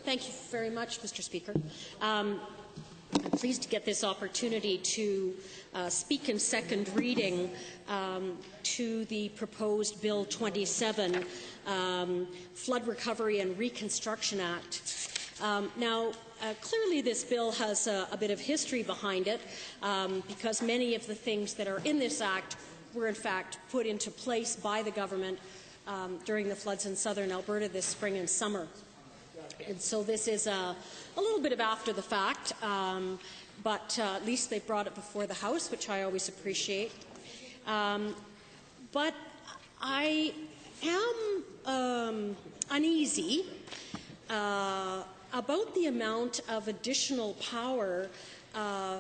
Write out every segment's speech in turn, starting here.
Thank you very much, Mr. Speaker. I'm pleased to get this opportunity to speak in second reading to the proposed Bill 27, Flood Recovery and Reconstruction Act. Clearly this bill has a bit of history behind it because many of the things that are in this act were in fact put into place by the government during the floods in southern Alberta this spring and summer. And so this is a little bit of after the fact, but at least they brought it before the House, which I always appreciate. But I am uneasy about the amount of additional power,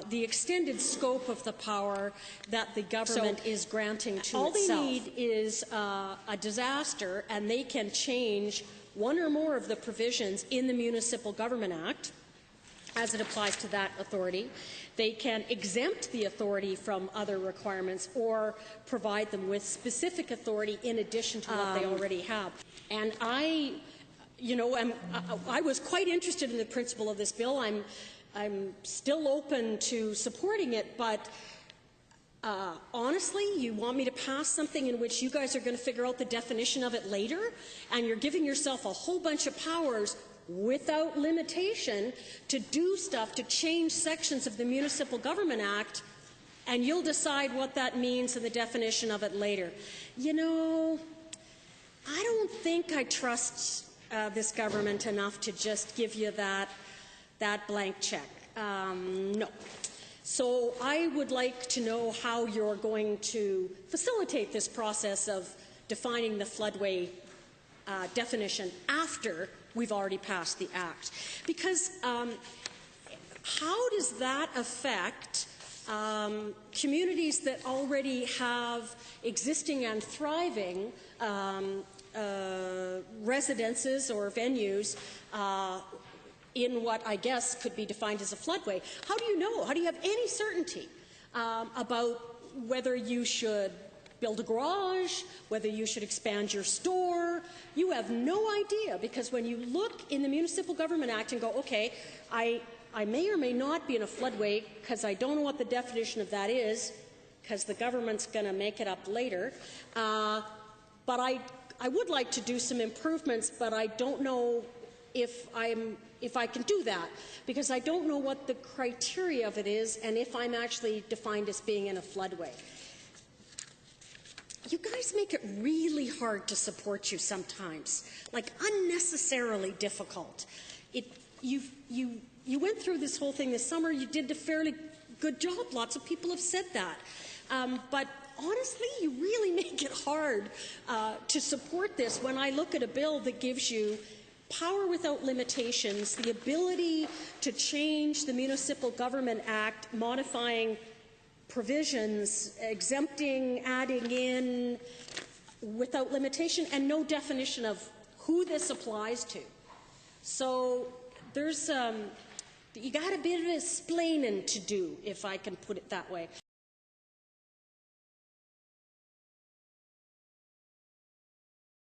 the extended scope of the power that the government is granting to itself. All they need is a disaster, and they can change one or more of the provisions in the Municipal Government Act as it applies to that authority. They can exempt the authority from other requirements or provide them with specific authority in addition to what they already have. And I was quite interested in the principle of this bill. I'm still open to supporting it, but honestly, you want me to pass something in which you guys are going to figure out the definition of it later, and you're giving yourself a whole bunch of powers without limitation to do stuff, to change sections of the Municipal Government Act, and you'll decide what that means and the definition of it later. You know, I don't think I trust this government enough to just give you that blank check. No. So I would like to know how you're going to facilitate this process of defining the floodway definition after we've already passed the Act. Because how does that affect communities that already have existing and thriving residences or venues in what I guess could be defined as a floodway? How do you know? How do you have any certainty about whether you should build a garage, whether you should expand your store? You have no idea, because when you look in the Municipal Government Act and go, okay, I may or may not be in a floodway because I don't know what the definition of that is, because the government's going to make it up later. But I would like to do some improvements, but I don't know if I can do that, because I don't know what the criteria of it is and if I'm actually defined as being in a floodway. You guys make it really hard to support you sometimes, like unnecessarily difficult. You went through this whole thing this summer. You did a fairly good job. Lots of people have said that. But honestly, you really make it hard to support this when I look at a bill that gives you power without limitations, the ability to change the Municipal Government Act, modifying provisions, exempting, adding in without limitation, and no definition of who this applies to. So there's you got a bit of explaining to do, if I can put it that way.